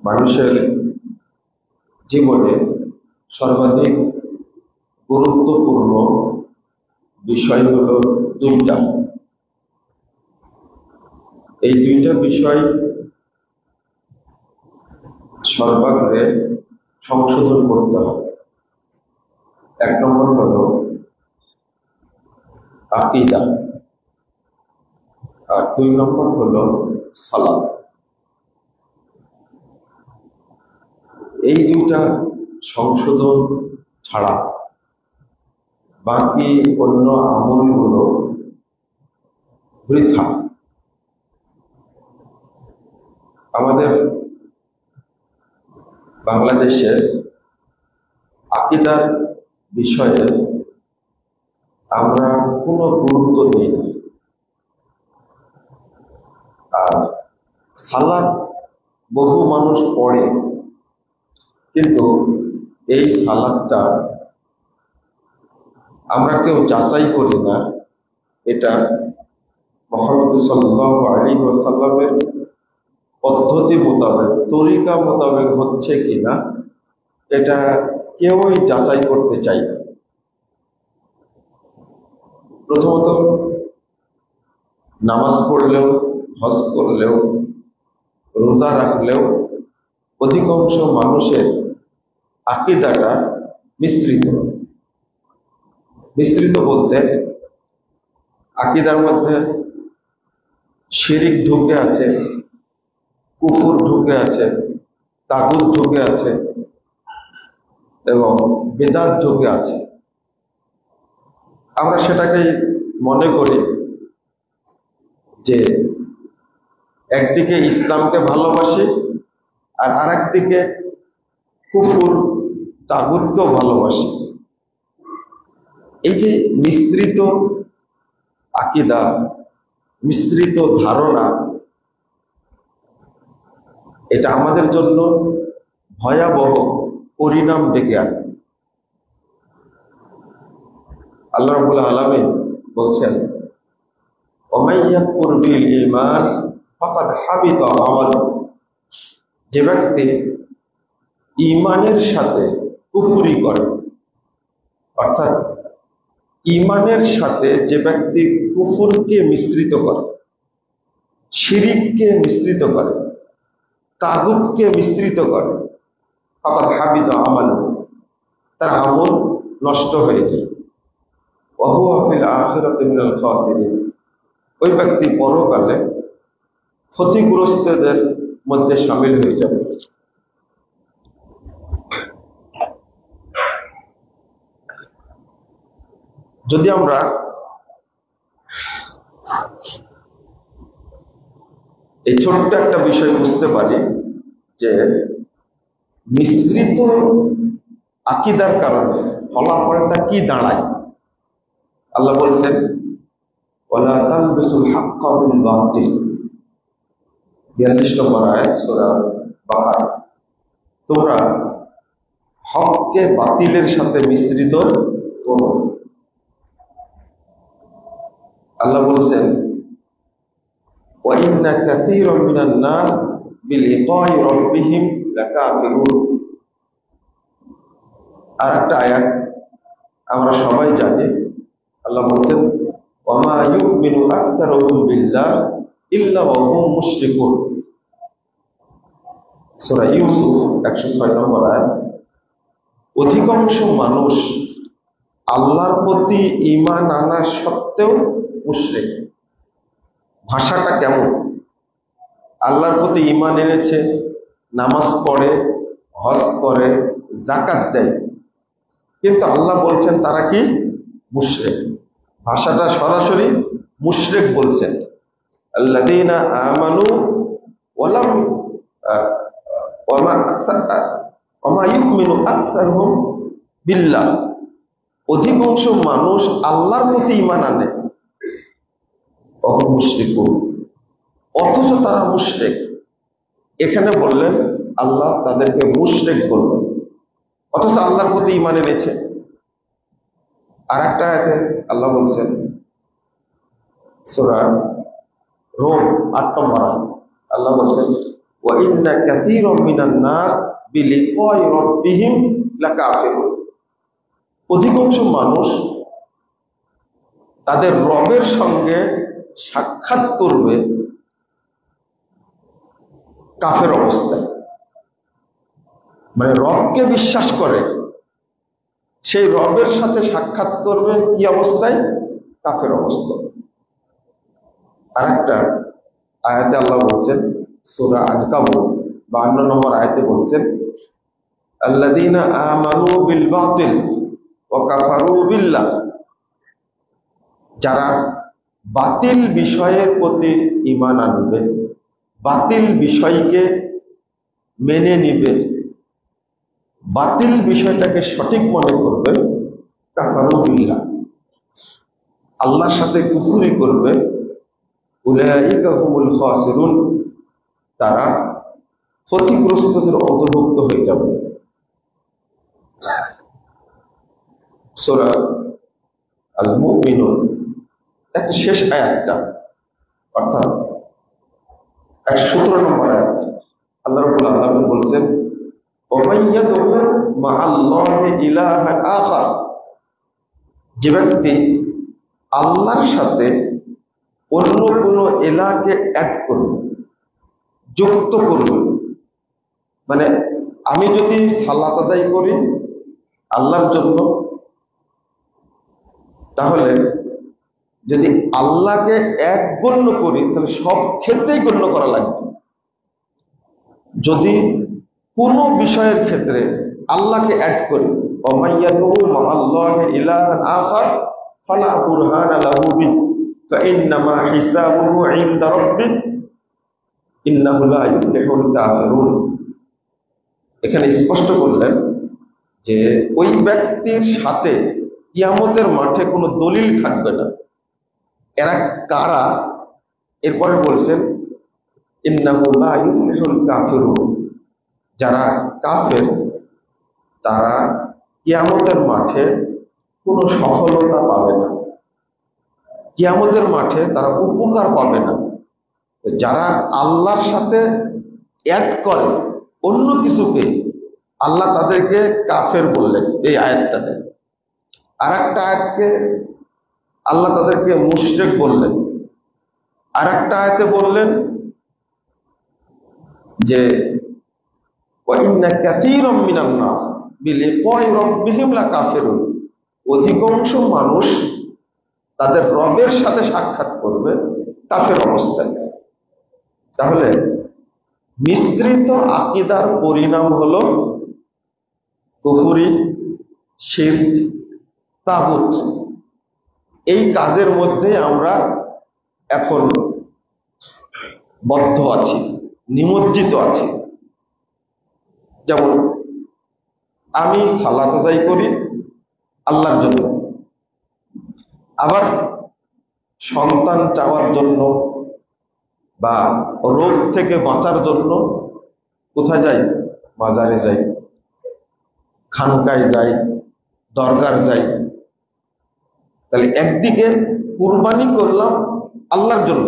মানুষের জীবনে সর্বাধিক গুরুত্বপূর্ণ বিষয় হলো দুইটা। এই দুইটা বিষয় সর্বাগ্রে সংশোধন করতে হবে। এক নম্বর হলো আকীদা, আর দুই নম্বর হলো সালাত। এই দুইটা সংশোধন ছাড়া বাকি অন্য আমলগুলো বৃথা। আমাদের বাংলাদেশের আকীদার বিষয়ে আমরা কোনো গুরুত্ব দিই না, আর সালাত বহু মানুষ পড়ে, কিন্তু এই সালাতটা আমরা কেউ যাচাই করি না এটা মুহাম্মদ সাল্লাল্লাহু আলাইহি ওয়াসাল্লামের পদ্ধতি মোতাবেক, তরিকা মোতাবেক হচ্ছে কিনা এটা কেউই যাচাই করতে চাই না। প্রথমত, নামাজ পড়লেও, হজ করলেও, রোজা রাখলেও অধিকাংশ মানুষের আকীদাটা মিশ্রিত। মিশ্রিত বলতে আকীদার মধ্যে শিরিক ঢুকে আছে, কুফর ঢুকে আছে, তাগুত ঢুকে আছে এবং বিদআত ঢুকে আছে। আমরা সেটাকেই মনে করি যে একদিকে ইসলামকে ভালোবাসি আর আরেকদিকে কুফর তাগুতকেও ভালোবাসি। এই যে মিশ্রিত আকীদা, মিশ্রিত ধারণা, এটা আমাদের জন্য ভয়াবহ পরিণাম ডেকে আনে। আল্লাহ রাব্বুল আলামিন বলছেন, ওয়া ইয়াকুর বিল ঈমান ফাকাদ হাবিতা আমালুহু। যে ব্যক্তি ঈমানের সাথে কুফরি করে, অর্থাৎ ঈমানের সাথে যে ব্যক্তি কুফরকে মিশ্রিত করে, শিরিককে মিশ্রিত করে, তাগুতকে মিশ্রিত করে, ফাকাদ হাবিতা আমালুহু, তার আমল নষ্ট হয়ে যায়। ওয়া হুয়া ফিল আখিরাতি মিনাল খাসিরিন, ওই ব্যক্তি পরকালে ক্ষতিগ্রস্তদের মধ্যে শামিল হয়ে যাবে। যদি আমরা এই ছোট্ট একটা বিষয় বুঝতে পারি যে মিশ্রিত আকীদার কারণে ফলাফলটা কি দাঁড়ায়। আল্লাহ বলছেন, ওয়ালা তালবিসুল হাক্কা বিল বাতিল, 42 নম্বর আয়াত সূরা বাকারা। তোমরা হককে বাতিলের সাথে মিশ্রিত করো। আল্লাহ বলছেন, ওয়া ইন্না কাসীরাম মিনান নাস বিলিকাই রাব্বিহিম লাকাফিরুন। আর একটা আয়াত আমরা সবাই জানি, আল্লাহ বলছেন, ওয়া মা ইউমিনু আকসারুহুম বিল্লাহ ইল্লা ওয়া হুম মুশরিকুন। সূরা ইউসুফ 106 নম্বর আয়াত। অধিকাংশ মানুষ আল্লাহর প্রতি ঈমান আনা সত্ত্বেও মুশরিক। ভাষাটা কেমন! আল্লাহর প্রতি ঈমান এনেছে, নামাজ পড়ে, হজ করে, যাকাত দেয়, কিন্তু আল্লাহ বলছেন তারা কি? মুশরিক। ভাষাটা সরাসরি মুশরিক বলছেন। আল্লাযীনা আমানু ওয়ালাম ওয়া মা ইউমিনু আকসারুহুম বিল্লাহ। অধিকাংশ মানুষ আল্লাহর প্রতি ঈমান আনে, মুশরিকুন, অথচ তারা মুশরিক। এখানে বললেন আল্লাহ তাদেরকে মুশরিক বললেন, অথচ আল্লাহর প্রতি ঈমান এনেছে। আর একটা আয়াতে আল্লাহ বলছেন, সূরা রোম 8 নম্বর আয়াত, আল্লাহ বলছেন, ওয়া ইন্না কাসীরাম মিনান নাস বিলিকাই রাব্বিহিম লাকাফিরুন। অধিকাংশ মানুষ তাদের রবের সঙ্গে সাক্ষাৎ করবে কাফের অবস্থায়, মানে রবকে বিশ্বাস করে সেই রবের সাথে সাক্ষাৎ করবে কি অবস্থায়? কাফের অবস্থায়। আর একটা আয়াতে আল্লাহ বলছেন, সূরা আনকাবুত 52 নম্বর আয়াতে বলছেন, আল্লাযীনা আমানু বিল বাতিল ওয়া কাফারু বিল্লাহ, যারা বাতিল বিষয়ের প্রতি ঈমান আনবে, বাতিল বিষয়কে মেনে নিবে, বাতিল বিষয়টাকে সঠিক মনে করবে, কাফারু বিল্লাহ, আল্লাহর সাথে কুফরি করবে, উলাইকা হুমুল খাসিরুন, তারা ক্ষতিগ্রস্তদের অন্তর্ভুক্ত হয়ে যাবে। সূরা আল মুমিনুন এর শেষ আয়াতটা, অর্থাৎ 117 নম্বর আয়াত, আল্লাহ রাব্বুল আলামিন বলেছেন, ওমাইয়াদু মাআল্লাহি ইলাহান আখার, যে ব্যক্তি আল্লাহর সাথে অন্য কোনো ইলাহকে অ্যাড করবে, যুক্ত করবে, মানে আমি যদি সালাত আদায় করি আল্লাহর জন্য, তাহলে যদি আল্লাহকে এক গণ্য করি তাহলে সব ক্ষেত্রেই গণ্য করা লাগবে। যদি কোনো বিষয়ের ক্ষেত্রে আল্লাহকে অ্যাড করি, ওমাইয়াদু মাআল্লাহি ইলাহান আখার ফালা বুরহানা লাহু বিহি ফাইন্নামা হিসাবুহু ইনদা রাব্বিহি ইন্নাহু লা ইফলিহুল কাফিরুন। এখানে স্পষ্ট করলেন যে ওই ব্যক্তির সাথে কিয়ামতের মাঠে কোনো দলিল থাকবে না। এরা কারা? এরপরে বলছেন, ইন্নাহু লা ইফলিহুল কাফিরুন, যারা কাফের তারা কিয়ামতের মাঠে কোনো সফলতা পাবে না, কিয়ামতের মাঠে তারা উপকার পাবে না। যারা আল্লাহর সাথে অ্যাড করে অন্য কিছুকে, আল্লাহ তাদেরকে কাফের বললেন এই আয়াতটাতে। আর একটা আয়াতকে আল্লাহ তাদেরকে মুশরিক বললেন, আর একটা আয়াতে বললেন যে ওয়া ইন্না কাসীরাম মিনান নাস বিলিকাই রাব্বিহিম লাকাফিরুন, অধিকাংশ মানুষ তাদের রবের সাথে সাক্ষাৎ করবে কাফের অবস্থায়। তাহলে মিশ্রিত আকীদার পরিণাম হলো কুফরি, শিরক, তাগুত। এই কাজের মধ্যে আমরা এখন বদ্ধ আছি, নিমজ্জিত আছি। যেমন আমি সালাত আদায় করি আল্লাহর জন্য, আবার সন্তান চাওয়ার জন্য বা রোগ থেকে বাঁচার জন্য কোথায় যাই? বাজারে যাই, খানকায় যাই, দরগার যাই। তাহলে একদিকে কুরবানি করলাম আল্লাহর জন্য,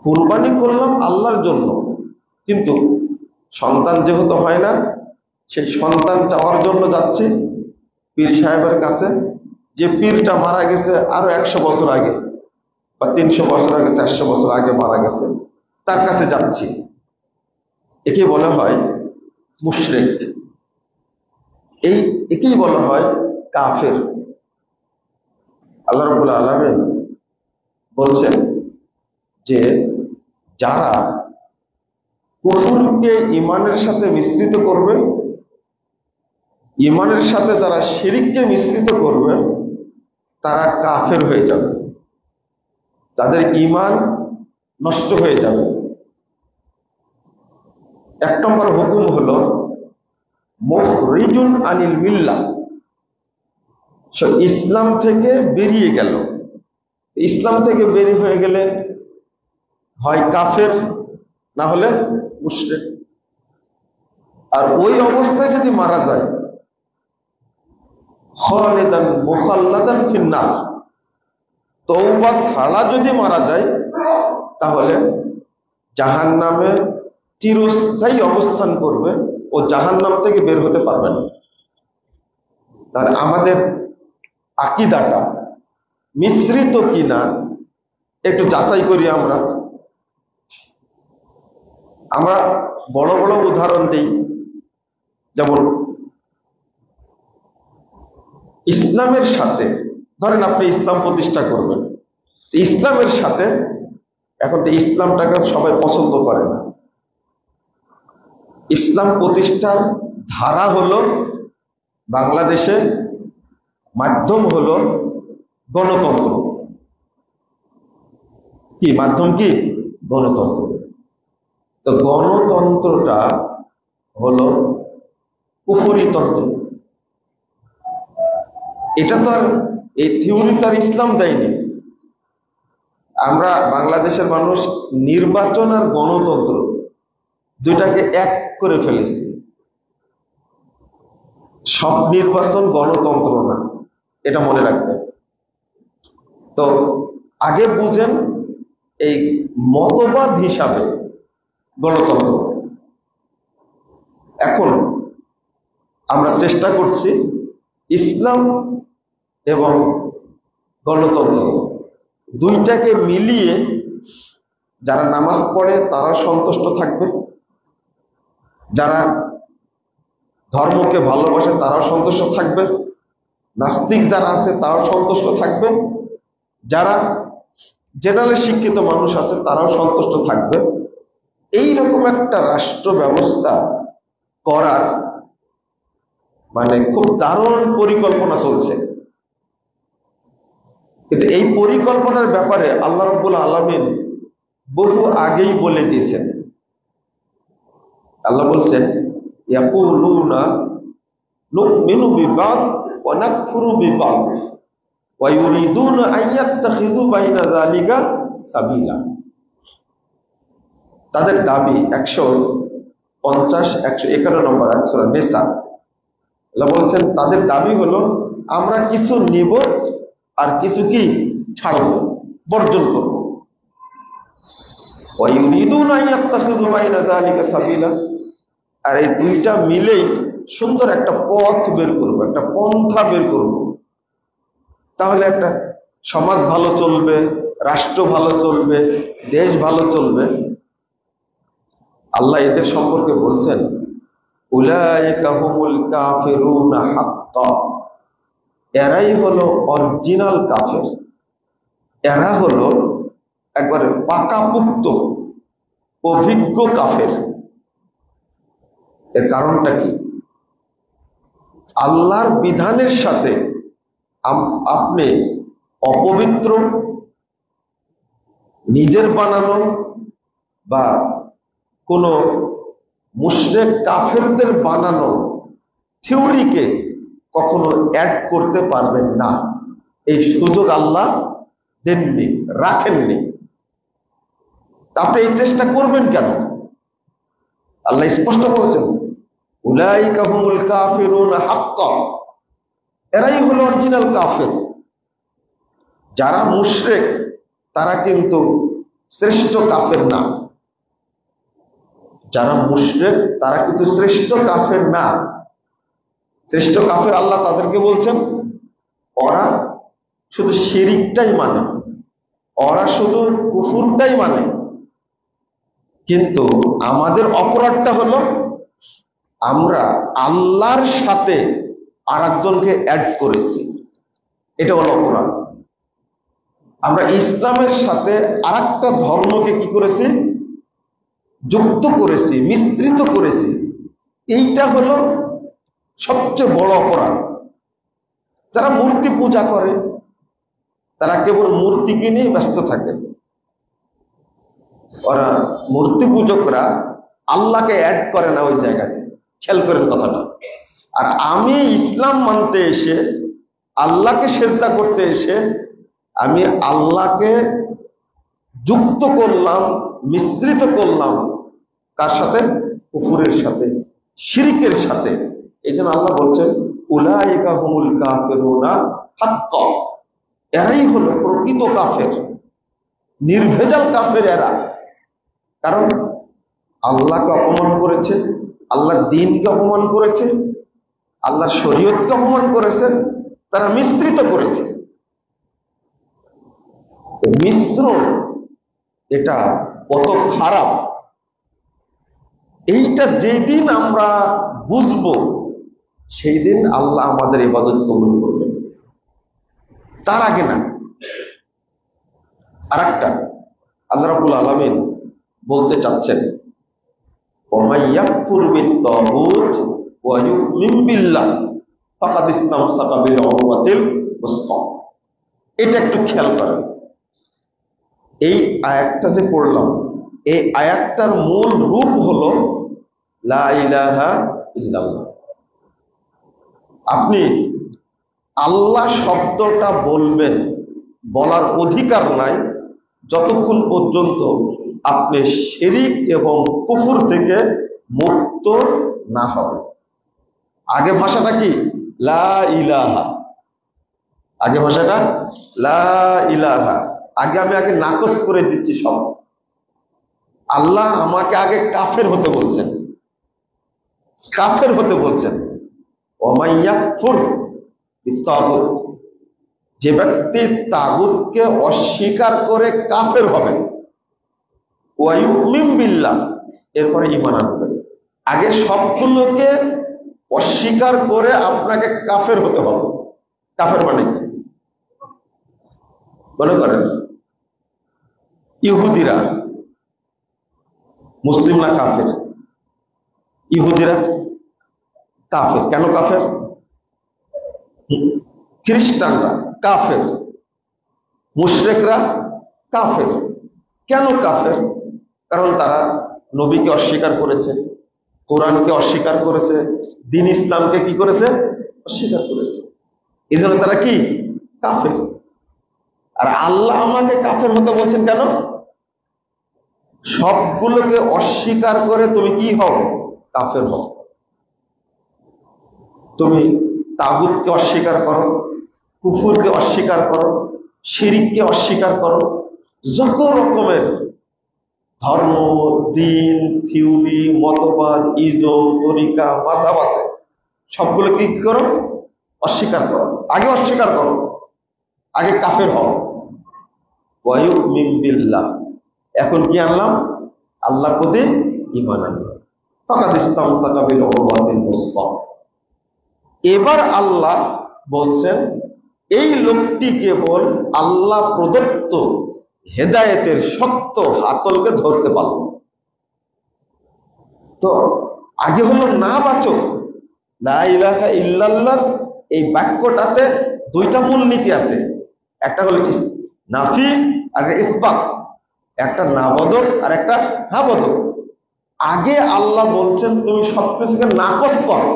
কুরবানি করলাম আল্লাহর জন্য, কিন্তু সন্তান যেহেতু হয় না, সেই সন্তান চাওয়ার জন্য যাচ্ছি পীর সাহেবের কাছে, যে পীরটা মারা গেছে আরো 100 বছর আগে বা 300 বছর আগে, 400 বছর আগে মারা গেছে, তার কাছে যাচ্ছি। একে বলা হয় মুশরিক, একেই বলা হয় কাফের। আল্লাহ রাব্বুল আলামিন বলছেন যে যারা কুফরকে ঈমানের সাথে মিশ্রিত করবে, ঈমানের সাথে যারা শিরককে মিশ্রিত করবে, তারা কাফের হয়ে যাবে, তাদের ঈমান নষ্ট হয়ে যাবে। 1 নম্বর হুকুম হলো মুখরিজুন আনিল মিল্লাহ, সে ইসলাম থেকে বেরিয়ে গেল। ইসলাম থেকে বেরিয়ে হয়ে গেলে হয় কাফের, না হলে মুশরিক। আর ওই অবস্থায় যদি মারা যায়, খালিদান মুখাল্লাদান ফিন্নার, তওবা ছাড়া যদি মারা যায়, তাহলে জাহান্নামে চিরস্থায়ী অবস্থান করবে, ও জাহান্নাম থেকে বের হতে পারবে না। তাহলে আমাদের আকীদাটা মিশ্রিত কিনা একটু যাচাই করি। আমরা বড় বড় উদাহরণ দিই, যেমন ইসলামের সাথে, ধরেন আপনি ইসলাম প্রতিষ্ঠা করবেন, ইসলামের সাথে এখন তো ইসলামটাকে সবাই পছন্দ করে না। ইসলাম প্রতিষ্ঠার ধারা হলো বাংলাদেশে, মাধ্যম হলো গণতন্ত্র। কি মাধ্যম? কি গণতন্ত্র। তো গণতন্ত্রটা হলো কুফরি তন্ত্র। এটা তো আর এই থিওরি তার ইসলাম দেয়নি। আমরা বাংলাদেশের মানুষ নির্বাচন আর গণতন্ত্র দুইটাকে এক করে ফেলেছি। সব নির্বাচন গণতন্ত্র না, এটা মনে রাখবেন। তো আগে বুঝেন এই মতবাদ হিসাবে গণতন্ত্র। এখন আমরা চেষ্টা করছি ইসলাম এবং গণতন্ত্র দুইটাকে মিলিয়ে যারা নামাজ পড়ে তারা সন্তুষ্ট থাকবে, যারা ধর্মকে ভালোবাসে তারাও সন্তুষ্ট থাকবে, নাস্তিক যারা আছে তারাও সন্তুষ্ট থাকবে, যারা জেনারেলি শিক্ষিত মানুষ আছে তারাও সন্তুষ্ট থাকবে। এইরকম একটা রাষ্ট্র ব্যবস্থা করার মানে খুব দারুণ পরিকল্পনা চলছে। কিন্তু এই পরিকল্পনার ব্যাপারে আল্লাহ রাব্বুল আলামিন বহু আগেই বলে দিয়েছেন। আল্লাহ বলছেন, ইয়াকুলুনা নুমিনু বিবাদ ওয়া নাকফুরু বিবাদ ওয়া ইউরিদুনা আইয়াত্তাখিযু বাইনা যালিকা সাবিলা। তাদের দাবি 150-151 নম্বর আয়াত সূরা নিসা। আল্লাহ বলছেন তাদের দাবি হলো আমরা কিছু নিব আর কিছু কি ছাড়ব, বর্জন করব। ওয়া ইউরিদুনা আইয়াত্তাখিযু বাইনা যালিকা সাবিলা। আর এই দুইটা মিলেই সুন্দর একটা পথ বের করব, একটা পন্থা বের করব, তাহলে একটা সমাজ ভালো চলবে, রাষ্ট্র ভালো চলবে, দেশ ভালো চলবে। আল্লাহ এদের সম্পর্কে বলছেন, উলাইকা হুমুল কাফিরুনা হাক্কা। এরাই হলো অরিজিনাল কাফের, এরা হলো একবারে পাকাপুক্ত অভিজ্ঞ কাফের। এর কারণটা কি? আল্লাহর বিধানের সাথে আপনি অপবিত্র নিজের বানানো বা কোন মুশরিক কাফেরদের বানানো থিওরিকে কখনো অ্যাড করতে পারবেন না। এই সুযোগ আল্লাহ দেননি, রাখেননি। আপনি এই চেষ্টা করবেন কেন? আল্লাহ স্পষ্ট বলেছেন, উলাইকা হুমুল কাফিরুনা হাক্কা। এরাই হলো অরিজিনাল কাফের। যারা মুশরিক তারা কিন্তু শ্রেষ্ঠ কাফের না। যারা মুশরিক তারা কিন্তু শ্রেষ্ঠ কাফের না। শ্রেষ্ঠ কাফের আল্লাহ তাদেরকে বলছেন, ওরা শুধু শিরিকটাই মানে, ওরা শুধু কুফুরটাই মানে। কিন্তু আমাদের অপরাধটা হলো আমরা আল্লাহর সাথে আরেকজনকে অ্যাড করেছি, এটা হলো অপরাধ। আমরা ইসলামের সাথে আরেকটা ধর্মকে কি করেছি? যুক্ত করেছি, মিশ্রিত করেছি। এইটা হলো সবচেয়ে বড় অপরাধ। যারা মূর্তি পূজা করে তারা কেবল মূর্তিকে নিয়ে ব্যস্ত থাকে। ওরা মূর্তি পূজকরা আল্লাহকে অ্যাড করে না ওই জায়গাতে। খেয়াল করেন কথাটা। আর আমি ইসলাম মানতে এসে, আল্লাহকে সেজদা করতে এসে আমি আল্লাহকে যুক্ত করলাম, মিশ্রিত করলাম। কার সাথে? কুফুরের সাথে, শিরকের সাথে। এই জন্য আল্লাহ বলছেন, উলাইকা হুমুল কাফিরুনা হাক্কা। এরাই হলো প্রকৃত কাফের, নির্ভেজাল কাফের এরা। কারণ আল্লাহকে অপমান করেছে, আল্লাহর দ্বীনকে অপমান করেছে, আল্লাহর শরীয়তকে অপমান করেছে, তারা মিশ্রিত করেছে। মিশ্রণ এটা কত খারাপ, এইটা যেদিন আমরা বুঝবো সেই দিন আল্লাহ আমাদের ইবাদত কবুল করবেন, তার আগে না। আর একটা আল্লাহ রাব্বুল আলামিন বলতে চাচ্ছেন, ওমাইয়াকফুর বিত-তাগুত ওয়া ইউমিন বিল্লাহ ফাকাদ ইসতামসাকা বিল উরওয়াতিল উসকা। এটা একটু খেয়াল করেন। এই আয়াতটা যে পড়লাম, এই আয়াতটার মূল রূপ হলো লা ইলাহা ইল্লাল্লাহ। আপনি আল্লাহ শব্দটা বলবেন, বলার অধিকার নাই যতক্ষণ পর্যন্ত আপনি শিরিক এবং কুফর থেকে মুক্ত না হবেন। আগে ভাষাটা কি? লা ইলাহা। আগে ভাষাটা লা ইলাহা। আগে নাকচ করে দিচ্ছি সব। আল্লাহ আমাকে আগে কাফের হতে বলছেন, কাফের হতে বলছেন। ওমাইয়াকফুর বিত-তাগুত, যে ব্যক্তি তাগুতকে অস্বীকার করে কাফের হবে, ওয়া ইউমিন বিল্লাহ, এরপরে ঈমান আনবে। আগে সবগুলোকে অস্বীকার করে আপনাকে কাফের হতে হবে। কাফের মানে কি? মনে করেন ইহুদিরা মুসলিম না কাফের? ইহুদিরা কাফের। কেন কাফের? খ্রিস্টানরা কাফের, মুশরিকরা কাফের। কেন কাফের? কারণ তারা নবীকে অস্বীকার করেছে, কোরআনকে অস্বীকার করেছে, দ্বীন ইসলামকে কি করেছে? অস্বীকার করেছে। এই জন্য তারা কি? কাফের। আর আল্লাহ আমাকে কাফের হতে বলছেন কেন? সবগুলোকে অস্বীকার করে তুমি কি হও? কাফের হও। তুমি তাগুতকে অস্বীকার করো, কুফুরকে অস্বীকার করো, শিরিককে অস্বীকার করো, যত রকমের ধর্ম, দ্বীন, থিওরি, মতবাদ, ইজম, তরিকা, মাযহাব আছে, সবগুলো কি করো? অস্বীকার করো। আগে অস্বীকার করো, আগে কাফের হও। ওয়া ইউমিন বিল্লাহ, এখন কি আনলাম? আল্লাহর প্রতি ঈমান আনলাম। ফাকাদ ইসতামসাকা বিল উরওয়াতিল উসকা। এবার আল্লাহ বলছেন এই লোকটি কেবল আল্লাহ প্রদত্ত হেদায়েতের শক্ত হাতলকে ধরতে পারল। তো আগে হলো না বাচক, লা ইলাহা ইল্লাল্লাহ। এই বাক্যটাতে দুইটা মূলনীতি আছে, একটা হলো নাফি আর ইসবাত, একটা নাবোধক আর একটা হাবোধক। আগে আল্লাহ বলছেন তুমি সবকিছুকে নাকচ করো,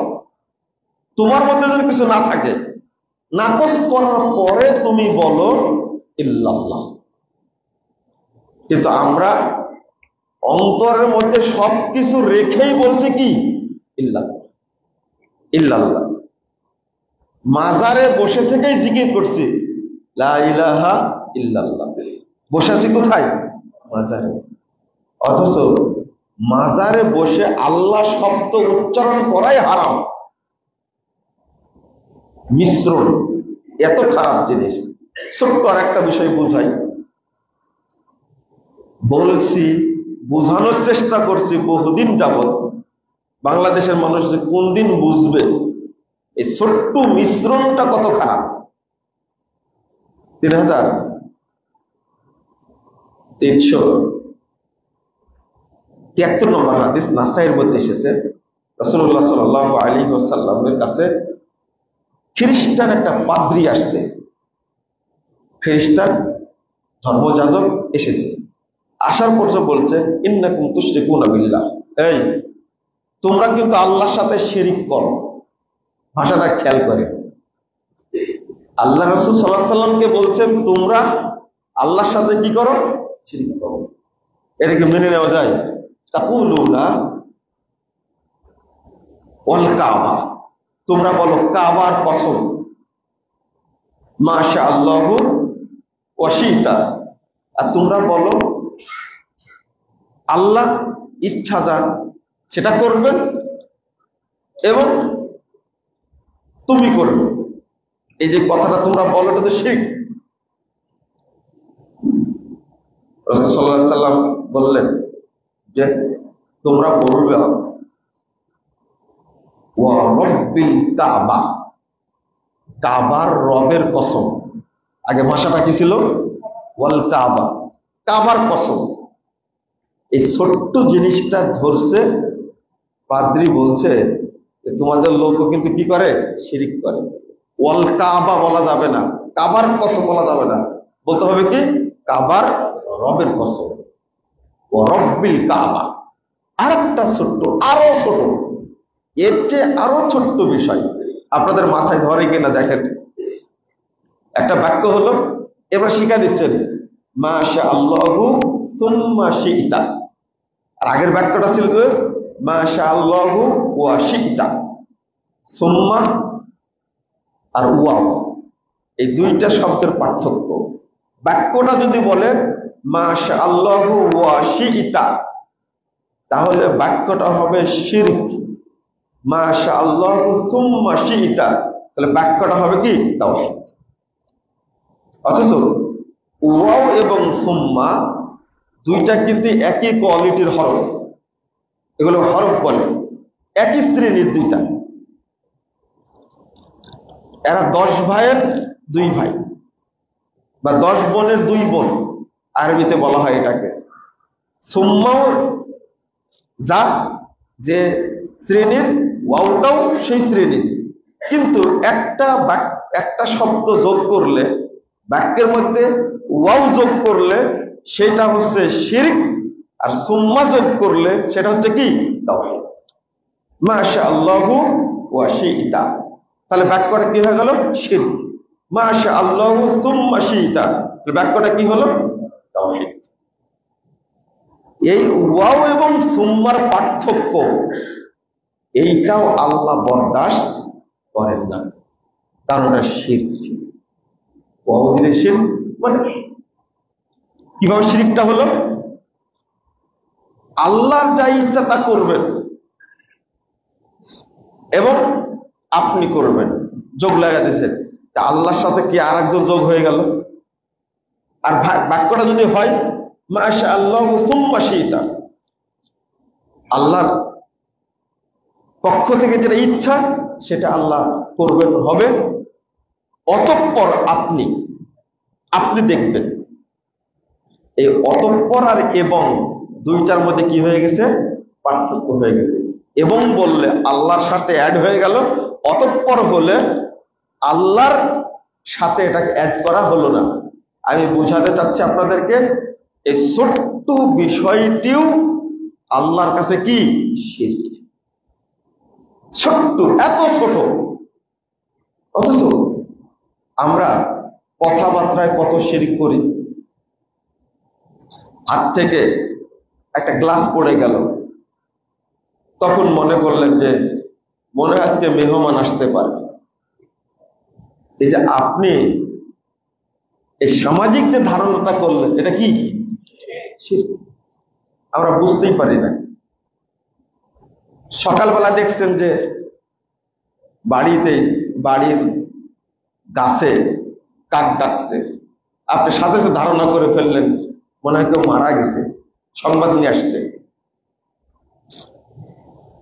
তোমার মধ্যে যদি কিছু না থাকে, নাকচ করার পরে তুমি বলো ইল্লাল্লাহ। কিন্তু আমরা অন্তরের মধ্যে সবকিছু রেখেই বলছি কি? ইল্লাল্লাহ, ইল্লাল্লাহ। মাজারে বসে থেকেই জিকির করছি লা ইলাহা ইল্লাল্লাহ। বসে আছি কোথায়? মাজারে। অথচ মাজারে বসে আল্লাহ শব্দ উচ্চারণ করাই হারাম। মিশ্রণ এত খারাপ জিনিস। ছোট্ট আর একটা বিষয় বুঝাই, বলছি, বোঝানোর চেষ্টা করছি বহুদিন যাবৎ। বাংলাদেশের মানুষ যে কোন দিন বুঝবে এই ছোট্ট মিশ্রণটা কত খারাপ। 3373 নম্বর হাদিস নাসাইয়ের মধ্যে এসেছে, রাসূলুল্লাহ সাল্লাল্লাহু আলাইহি ওয়াসাল্লামের কাছে খ্রিস্টান একটা পাদ্রী আসছে, খ্রিস্টান ধর্মযাজক এসেছে। আসার পর বলছে ইন্নাকুম তুশরিকুনা বিল্লাহ, এই তোমরা কিন্তু আল্লাহর সাথে শিরিক করো। ভাষাটা খেয়াল করে আল্লাহ রাসূল সাল্লাল্লাহু আলাইহি ওয়াসাল্লামকে বলছেন তোমরা আল্লাহর সাথে কি করো? শিরিক করো। এটা কি মেনে নেওয়া যায়? তাকুলুনা ওয়াল কাবা, তোমরা বলো কাবার কসম, মাশাআল্লাহু ওয়া শিতা, আর তোমরা বলো আল্লাহ ইচ্ছা যা সেটা করবেন এবং তুমি করবে। এই যে কথাটা তোমরা বলো, এটা তো শিরক। রাসূল সাল্লাল্লাহু আলাইহি সাল্লাম বললেন যে তোমরা বলবে ওয়া রব্বিল কাবা, কাবার রবের কসম। আগে ভাষাটা কি ছিল? ওয়াল কাবা, কাবার কসম। এই ছোট্ট জিনিসটা ধরছে, পাদ্রী বলছে যে তোমাদের লোকও কিন্তু কি করে? শিরিক করে। ওয়াল কাবা বলা যাবে না, কাবার কসম বলা যাবে না, বলতে হবে কি? কাবার রবের কসম, ও রব্বিল কাবা। আর একটা ছোট্ট, আরো ছোট, এর চেয়ে আরো ছোট্ট বিষয় আপনাদের মাথায় ধরে কিনা দেখেন। একটা বাক্য হলো, এবার শিখা দিচ্ছেন মাশা আল্লাহু সুম্মা শিইতা। আর আগের বাক্যটা ছিল মাশা আল্লাহু ওয়া শিইতা, সুম্মা আর ওয়াও, এই দুইটা শব্দের পার্থক্য। বাক্যটা যদি বলে মাশা আল্লাহু ওয়া শিইতা, তাহলে বাক্যটা হবে শিরক। মাশা আল্লাহু সুম্মা শিইতা, তাহলে বাক্যটা হবে কি? তাওহীদ। অথচ ওয়াও এবং সুম্মা দুইটা কিন্তু একই কোয়ালিটির হরফ, এগুলো হরফ বলে, একই শ্রেণীর দুইটা। এরা 10 ভাইয়ের 2 ভাই বা 10 বোনের 2 বোন, আরবিতে বলা হয় এটাকে। সুম্মাও যা যে শ্রেণীর, ওয়াওটাও সেই শ্রেণীর, কিন্তু একটা শব্দ যোগ করলে, বাক্যের মধ্যে ওয়াও যোগ করলে সেটা হচ্ছে শিরক, আর সুম্মা যোগ করলে সেটা হচ্ছে কি? তাওহীদ। মাশা আল্লাহু ওয়া শিইতা, তাহলে বাক্যটা কি হয়ে গেল? শিরক। মাশা আল্লাহু সুম্মা শিইতা, তাহলে বাক্যটা কি হলো? তাওহীদ। এই ওয়াও এবং সুম্মার পার্থক্য, এইটাও আল্লাহ বরদাস্ত করেন না, কারণ এটা শিরক। ওয়াও দিলে শিরক, মানে কিভাবে শিরকটা হলো? আল্লাহর যা ইচ্ছা তা করবেন এবং আপনি করবেন, যোগ লাগা দিয়েছেন, তা আল্লাহর সাথে কি আর একজন যোগ হয়ে গেল? আর বাক্যটা যদি হয় মাশা আল্লাহু সুম্মা শিইতা, আল্লাহর পক্ষ থেকে যেটা ইচ্ছা সেটা আল্লাহ করবেন, হবে, অতঃপর আপনি দেখবেন। এই অতঃপর আর এবং দুইটার মধ্যে কি হয়ে গেছে? পার্থক্য হয়ে গেছে। এবং বললে আল্লাহর সাথে অ্যাড হয়ে গেল, অতঃপর হলে আল্লাহর সাথে এটাকে অ্যাড করা হলো না। আমি বুঝাতে চাচ্ছি আপনাদেরকে, এই ছোট্ট বিষয়টিও আল্লাহর কাছে কি? শিরক। ছোট্ট, এত ছোট, অথচ আমরা কথাবার্তায় কত শিরক করি। হাত থেকে একটা গ্লাস পড়ে গেল, তখন মনে করলেন যে মনে হয় আজকে মেহমান আসতে পারে। এই যে আপনি এই সামাজিক যে ধারণাটা করলেন, এটা কি? শিরক। আমরা বুঝতেই পারি না। সকালবেলা দেখছেন যে বাড়ির গাছে কাক ডাকছে, আপনি সাথে সাথে ধারণা করে ফেললেন মনে হয় কেউ মারা গেছে, সংবাদ নিয়ে আসছে।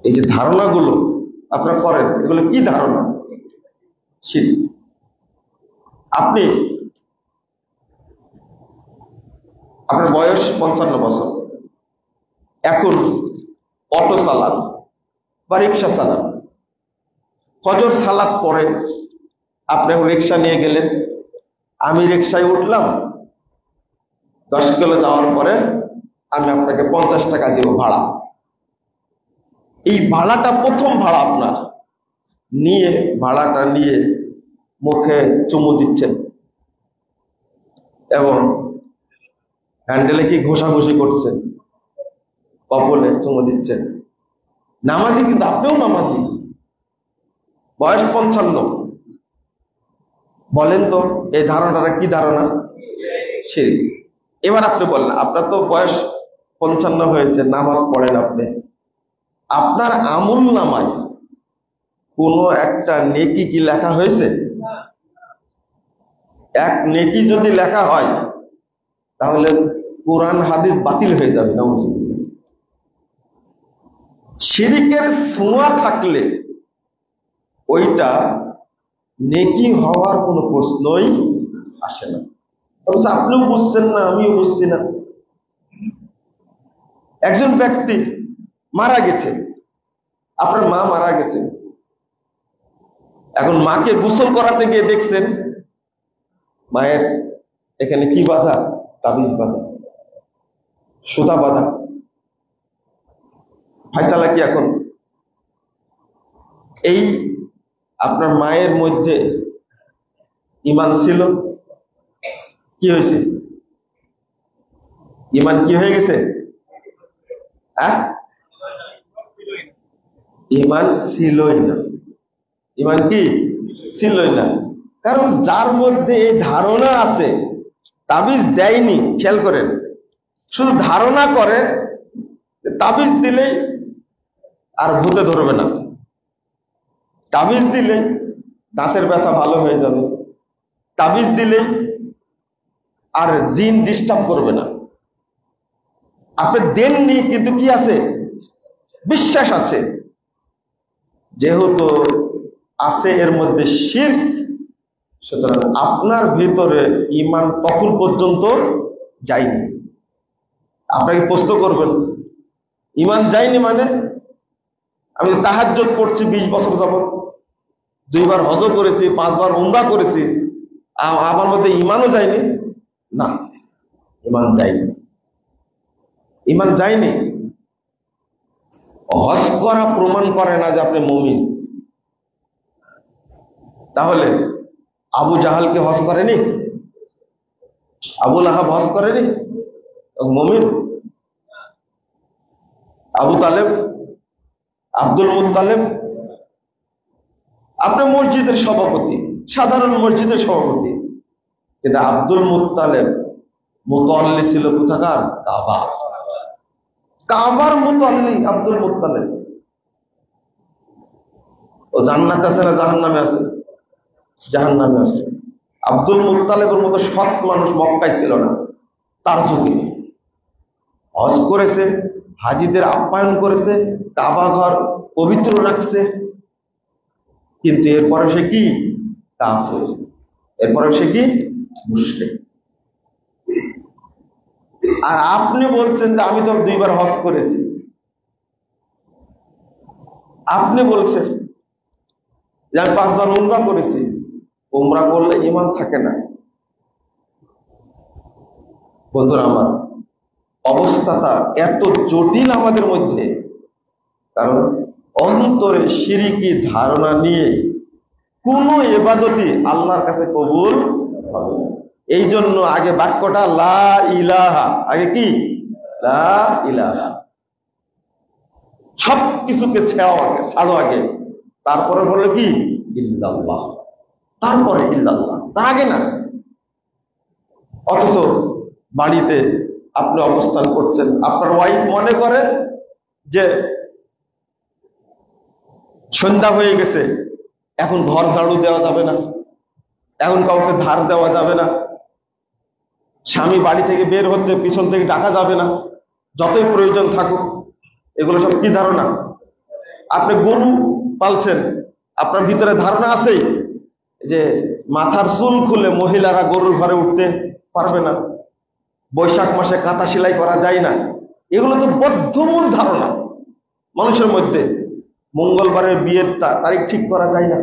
এই যে ধারণাগুলো আপনারা করেন, এগুলো কি ধারণা? শিরক। আপনার বয়স 55 বছর, এখন অটো চালান বা রিক্সা চালান, ফজর সালাত পরে আপনি রিক্সা নিয়ে গেলেন, আমি রিক্সায় উঠলাম, 10 কিলো যাওয়ার পরে আমি আপনাকে 50 টাকা দিব ভাড়া। এই ভাড়াটা প্রথম ভাড়া আপনার, নিয়ে ভাড়াটা নিয়ে মুখে চুমু দিচ্ছেন এবং হ্যান্ডেলে কি ঘষাঘষি করছেন, কপালে চুমু দিচ্ছেন। নামাজি, কিন্তু আপনিও নামাজি, বয়স 55। বলেন তো এই ধারণাটা কি ধারণা? শিরক। এবার আপনি বলেন, আপনার তো বয়স 55 হয়েছে, নামাজ পড়েন আপনি, আপনার আমল নামায় কোনো একটা নেকি কি লেখা হয়েছে? এক নেকি যদি লেখা হয় তাহলে কোরআন হাদিস বাতিল হয়ে যাবে। নাউজুবিল্লাহ। শিরকের ছোঁয়া থাকলে ওইটা নেকি হওয়ার কোনো প্রশ্নই আসে না। অথচ আপনিও বুঝছেন না, আমিও বুঝছি না। একজন ব্যক্তি মারা গেছে, আপনার মা মারা গেছে, এখন মাকে গোসল করাতে গিয়ে দেখছেন মায়ের এখানে কি বাঁধা? তাবিজ বাঁধা, সুতা বাঁধা। ফায়সালা কি এখন? এই আপনার মায়ের মধ্যে ঈমান ছিল, কি হয়েছে? ঈমান কি হয়ে গেছে? ঈমান ছিলই না। ঈমান কি ছিলই না? কারণ যার মধ্যে এই ধারণা আছে, তাবিজ দেয়নি, খেয়াল করেন, শুধু ধারণা করে তাবিজ দিলেই আর ভূতে ধরবে না, তাবিজ দিলে দাঁতের ব্যথা ভালো হয়ে যাবে, তাবিজ দিলে আর জিন ডিস্টার্ব করবে না। আপনি দেননি কিন্তু কি আছে? বিশ্বাস আছে। যেহেতু আছে এর মধ্যে শিরক, সুতরাং আপনার ভিতরে ঈমান তখন পর্যন্ত যায়নি। আপনাকে প্রশ্ন করবেন, ঈমান যায়নি মানে? আমি তাহাজ্জুদ পড়ছি 20 বছর যাবত, 2 বার হজ করেছি, 5 বার উমরা করেছি, আমার মধ্যে ঈমানও যায়নি? না, ঈমান যায়নি। ঈমান যায়নি। হজ করা প্রমাণ করে না যে আপনি মুমিন। তাহলে আবু জাহালকে হজ করেনি? আবু লাহাব হজ করেনি? মুমিন? আবু তালেব, আব্দুল মুত্তালেব, আপনি মসজিদের সভাপতি, সাধারণ মসজিদের সভাপতি, কিন্তু আব্দুল মুত্তালেব মুতাল্লি ছিল কোথাকার? কাবা। কাবার মুতাল্লি আব্দুল মুত্তালেব। ও জান্নাতে আছে না জাহান্নামে আছে? জাহান্নামে আছে। আব্দুল মুত্তালেবের মতো সৎ মানুষ মক্কায় ছিল না তার যুগে। হজ করেছে, হাজিদের আপ্যায়ন করেছে, কাবা ঘর পবিত্র রাখছে, কিন্তু এরপরে সে কি? কাফের। এরপরে সে কি? মুশরিক। আর আপনি বলছেন যে আমি তো 2 বার হজ করেছি। আপনি বলছেন যে আমি 5 বার উমরা করেছি। উমরা করলে ঈমান থাকে না। বন্ধুরা আমার, অবস্থাটা এত জটিল আমাদের মধ্যে, কারণ অন্তরে শিরকি ধারণা নিয়ে কোনো ইবাদতই আল্লাহর কাছে কবুল হবে না। এই জন্য আগে বাক্যটা লা ইলাহা, আগে কি? লা ইলাহা। সব কিছুকে ছাড়ো আগে, তারপরে বলে কি? ইল্লাল্লাহ, তারপরে ইল্লাল্লাহ, তার আগে না। অথচ বাড়িতে আপনি অবস্থান করছেন, আপনার ওয়াইফ মনে করে যে সন্ধ্যা হয়ে গেছে, এখন ঘর ঝাড়ু দেওয়া যাবে না, এখন কাউকে ধার দেওয়া যাবে না, স্বামী বাড়ি থেকে বের হচ্ছে, পিছন থেকে ডাকা যাবে না, যতই প্রয়োজন থাকুক। এগুলো সব কি ধারণা? আপনি গরু পালছেন, আপনার ভিতরে ধারণা আছেই যে মাথার চুল খুলে মহিলারা গরুর ঘরে উঠতে পারবে না, বৈশাখ মাসে কাঁথা সেলাই করা যায় না। এগুলো তো বদ্ধমূল ধারণা মানুষের মধ্যে। মঙ্গলবারের বিয়ের তারিখ ঠিক করা যায় না,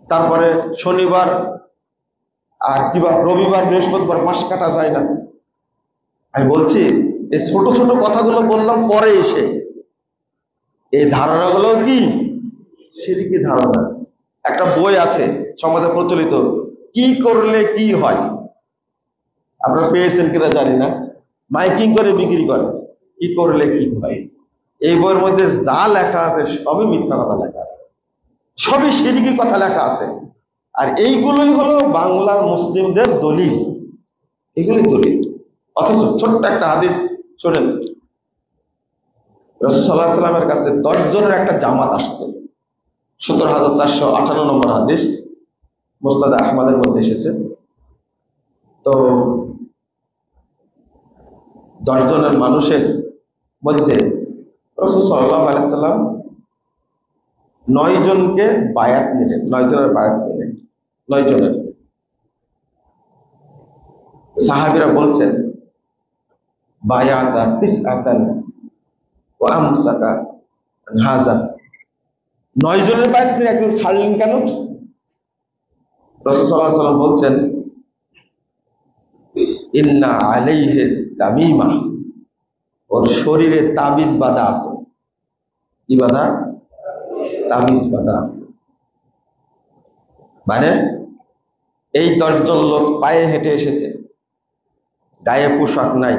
তারপরে শনিবার আর কিবা রবিবার বৃহস্পতিবার মাস কাটা যায় না। আমি বলছি এই ছোট ছোট কথাগুলো বললাম পরে এসে, এই ধারণাগুলো কি? শিরকি ধারণা। একটা বই আছে সমাজে প্রচলিত, কি করলে কি হয়, আপনারা পেয়েছেন কিনা জানি না, মাইকিং করে বিক্রি করে, কি করলে কি হয়। এই বইয়ের মধ্যে যা লেখা আছে সবই মিথ্যা কথা লেখা আছে, সবই শিরকি কথা লেখা আছে। আর এইগুলোই হলো বাংলার মুসলিমদের দলিল, এগুলি দলিল। অথচ ছোট্ট একটা হাদিস শোনেন, রাসূল সাল্লাল্লাহু আলাইহি ওয়াসাল্লামের কাছে 10 জনের একটা জামাত আসছে। 17,458 নম্বর হাদিস, মুসনাদ আহমদের মধ্যে এসেছে। তো 10 জনের মানুষের মধ্যে রাসূল সাল্লাল্লাহু আলাইহি ওয়াসাল্লাম 9 জনকে বায়াত নিলেন, 9 জনের বায়াত নিলেন, 9 জনের। সাহাবীরা বলছেন বায়াতা তিসআতান ওয়া আমসাকা আন হাযা, 9 জনের বায়াত নিয়ে একজন ছাড়লেন কেন? রাসূল সাল্লাল্লাহু আলাইহি ওয়াসাল্লাম বলছেন ইন্না আলাইহি তামিমা, ওর শরীরে তাবিজ বাঁধা আছে। কি বাঁধা? তাবিজ বাঁধা আছে। মানে এই 10 জন লোক পায়ে হেঁটে এসেছে, গায়ে পোশাক নাই,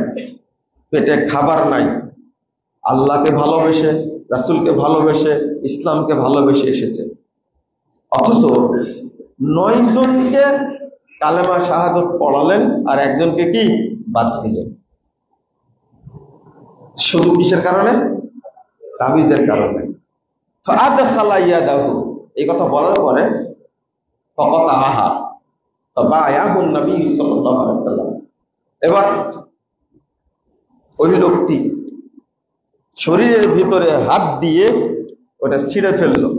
পেটে খাবার নাই, আল্লাহকে ভালোবেসে, রাসূলকে ভালোবেসে, ইসলামকে ভালোবেসে এসেছে। অথচ 9 জনকে কালেমা শাহাদাত পড়ালেন আর একজনকে কি বাদ দিলেন। শুধু কিসের কারণে? তাবিজের কারণে। ফাআদখালা ইয়াদাহু, এই কথা বলার পরে ফাকাতাহা ফাবায়াহু নবী সাল্লাল্লাহু আলাইহি ওয়াসাল্লাম, এবার ওই লোকটি শরীরের ভিতরে হাত দিয়ে ওটা ছিঁড়ে ফেললো।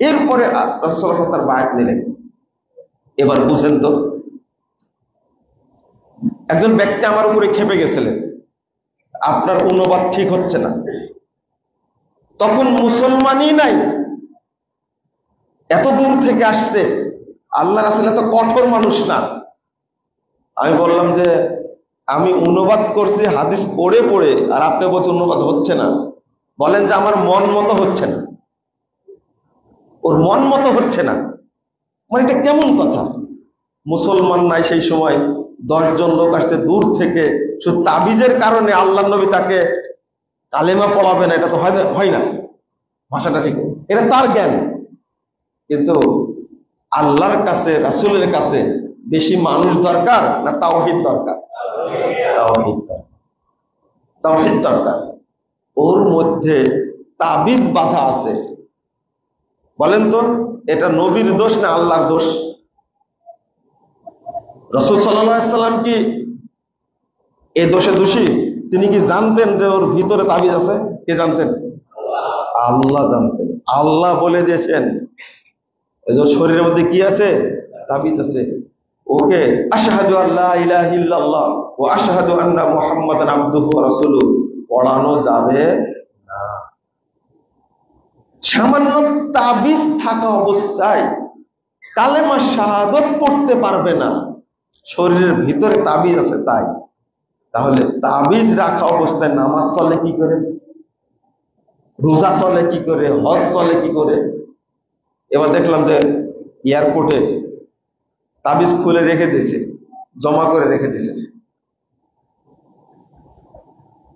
এরপরে রাসূল সাল্লাল্লাহু আলাইহি ওয়াসাল্লাম তার বায়াত নিলেন। এবার বুঝেন তো, একজন ব্যক্তি আমার উপরে খেপে গেছিলেন, আপনার অনুবাদ ঠিক হচ্ছে না, তখন মুসলমানই নাই, এত দূর থেকে আসছে, আল্লাহ রাসূল এত কঠোর মানুষ না। আমি বললাম যে আমি অনুবাদ করছি হাদিস পড়ে পড়ে, আর আপনি বলছেন অনুবাদ হচ্ছে না। বলেন যে আমার মন মতো হচ্ছে না, ওর মন মতো হচ্ছে না। মানে এটা কেমন কথা? মুসলমান নাই সেই সময়, 10 জন লোক আসছে দূর থেকে, শুধু তাবিজের কারণে আল্লাহ নবী তাকে কালেমা পড়াবে না, এটা তো হয় না। ভাষাটা ঠিক, এটা তার জ্ঞান। কিন্তু আল্লাহর কাছে, রাসূলের কাছে বেশি মানুষ দরকার না তাওহীদ দরকার? তাওহীদ দরকার, তাওহীদ দরকার। ওর মধ্যে তাবিজ বাঁধা আছে। বলেন তো এটা নবীর দোষ না আল্লাহর দোষ? রাসূল সাল্লাল্লাহু আলাইহি ওয়াসাল্লাম কি এই দোষে দোষী? তিনি কি জানতেন যে ওর ভিতরে তাবিজ আছে? কে জানতেন? আল্লাহ জানতেন। আল্লাহ বলে দিয়েছেন এই যে শরীরের মধ্যে কি আছে? তাবিজ আছে। ওকে আশহাদু আল্লা ইলাহা ইল্লাল্লাহ ওয়া আশহাদু আন্না মুহাম্মাদান আবদুহু ওয়া রাসূলুহু পড়ানো যাবে না। সামান্য তাবিজ থাকা অবস্থায় কালেমা শাহাদাত পড়তে পারবে না, শরীরের ভিতরে তাবিজ আছে তাই। তাহলে তাবিজ রাখা অবস্থায় নামাজ চলে কি করে? রোজা চলে কি করে? হজ চলে কি করে? এবার দেখলাম যে এয়ারপোর্টে তাবিজ খুলে রেখে দিয়েছে, জমা করে রেখে দিয়েছে।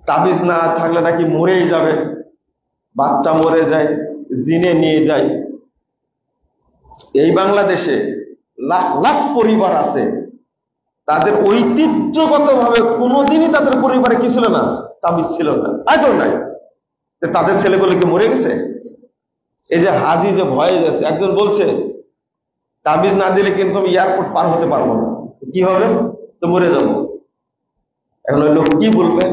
তাবিজ না থাকলে নাকি মরেই যাবে, বাচ্চা মরে যায়, জিনে নিয়ে যায়। এই বাংলাদেশে লাখ লাখ পরিবার আছে, তাদের ঐতিহ্যগতভাবে কোনোদিনই তাদের পরিবারে কি ছিল না? তাবিজ ছিল না, আজও নাই। তাদের ছেলেগুলো কি মরে গেছে? এই যে হাজি যে ভয়ে যাচ্ছে, একজন বলছে তাবিজ না দিলে কিন্তু আমি এয়ারপোর্ট পার হতে পারবো না। কি হবে? তো মরে যাব। এখন ওই লোক কি বলবে?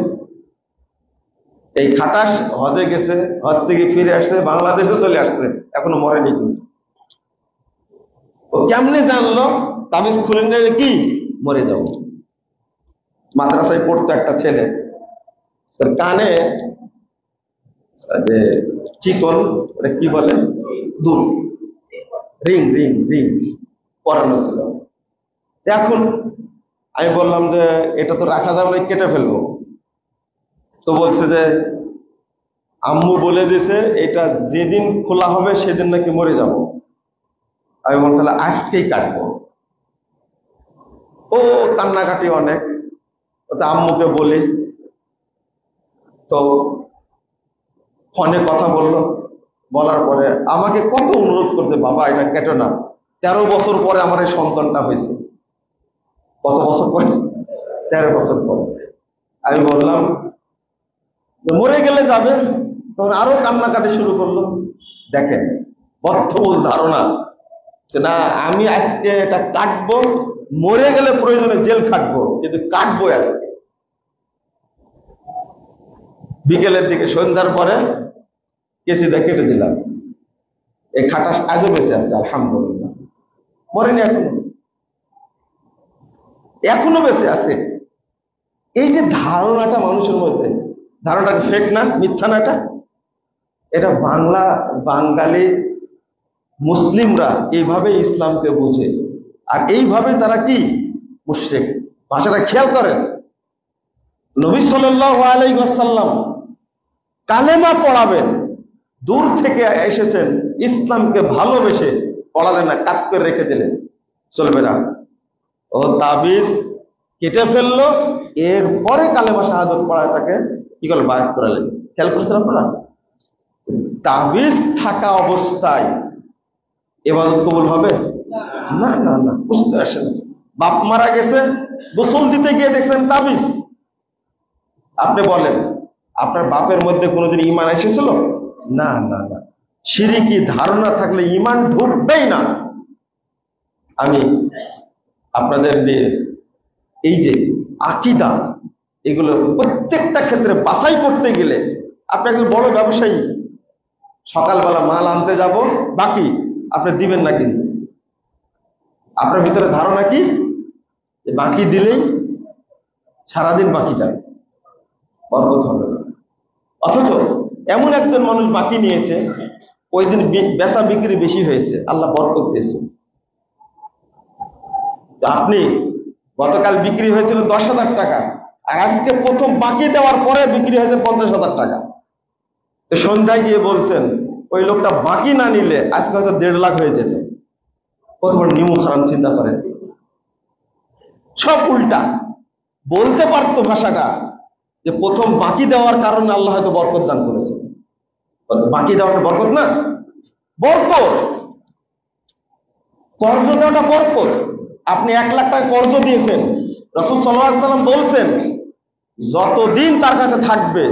এই খাটাস হজে গেছে, হজ থেকে ফিরে আসছে, বাংলাদেশে চলে আসছে, এখনো মরেনি। কিন্তু ও কেমনে জানলো তাবিজ খুলে নিলে কি মরে যাব? মাদ্রাসায় পড়তো একটা ছেলে, তার কানে যে চিকন, ওটা কি বলে, দুল, রিং রিং রিং পরানো ছিল। এখন আমি বললাম যে এটা তো রাখা যাবে না, কেটে ফেলবো। তো বলছে যে আম্মু বলে দিছে এটা যেদিন খোলা হবে সেদিন নাকি মরে যাব। আমি বললাম তাহলে আজকেই কাটবো। ও কান্নাকাটি অনেক, তো আম্মুকে বলি, তো ফোনে কথা বললো, বলার পরে আমাকে কত অনুরোধ করছে, বাবা এটা কেটো না। 13 বছর পরে আমার এই সন্তানটা হয়েছে। কত বছর পরে? 13 বছর পরে। আমি বললাম মরে গেলে যাবে, তখন আরো কান্নাকাটি শুরু করলো। দেখেন বদ্ধমূল ধারণা যে না আমি আজকে এটা কাটবো, মরে গেলে প্রয়োজনে জেল খাটবো, কিন্তু কাটবো আজকে। বিকেলের দিকে সন্ধ্যার পরে কেসিটা কেটে দিলাম। এই খাটা আজও বেঁচে আছে আলহামদুলিল্লাহ, মরেনি, এখনো বেঁচে আছে। এই যে ধারণাটা মানুষের মধ্যে, ধারণাটা ফেক না, মিথ্যা না, এটা বাঙালি মুসলিমরা এইভাবে ইসলামকে বুঝে, আর এইভাবে তারা কি মুশরিক। ভাষাটা খেয়াল করেন, নবী সাল্লাল্লাহু আলাইহি ওয়াসাল্লাম কালেমা পড়াবেন, দূর থেকে এসেছেন, ইসলামকে ভালোবেসে পড়ালেন না, কাট করে রেখে দিলেন, চলবে না। ও তাবিজ কেটে ফেললো, এরপরে কালেমা শাহাদত পড়ায় তাকে কি করলেন, বায়াত করালেন। খেয়াল করেছেন আপনারা? তাবিজ থাকা অবস্থায় ইবাদত কবুল হবে না, না না, বুঝতে আসেন। বাপ মারা গেছে, গোসল দিতে গিয়ে দেখছেন তাবিজ, আপনি বলেন আপনার বাপের মধ্যে কোনোদিন ঈমান এসেছিল? না না না, শিরকি ধারণা থাকলে ঈমান ঢুকবেই না। আমি আপনাদের এই যে আকীদা, এগুলো প্রত্যেকটা ক্ষেত্রে বাছাই করতে গেলে, আপনি একজন বড় ব্যবসায়ী, সকালবেলা মাল আনতে যাব, বাকি আপনি দিবেন না, কিন্তু আপনার ভিতরে ধারণা কি বাকি দিলেই সারাদিন বাকি যাবে, বরকত হবে না। অথচ এমন একজন মানুষ বাকি নিয়েছে, ওই দিন বেচা বিক্রি বেশি হয়েছে, আল্লাহ বরকত দিয়েছে। আপনি গতকাল বিক্রি হয়েছিল 10,000 টাকা, আর আজকে প্রথম বাকি দেওয়ার পরে বিক্রি হয়েছে 50,000 টাকা। তো সন্ধ্যায় গিয়ে বলছেন ওই লোকটা বাকি না নিলে আজকে হয়তো 1.5 লাখ হয়ে যেত। কত বড় নিমু খারাপ, চিন্তা করেন। সব উল্টা বলতে পারতো ভাষাটা, যে প্রথম বাকি দেওয়ার কারণে আল্লাহ হয়তো বরকত দান করেছে। বাকি দেওয়াটা বরকত না, বরকত। কর্জ দেওয়াটা বরকত। আপনি 1 লাখ টাকা কর্জ দিয়েছেন, রাসূল সাল্লাল্লাহু আলাইহি ওয়াসাল্লাম বলছেন যতদিন তার কাছে থাকবে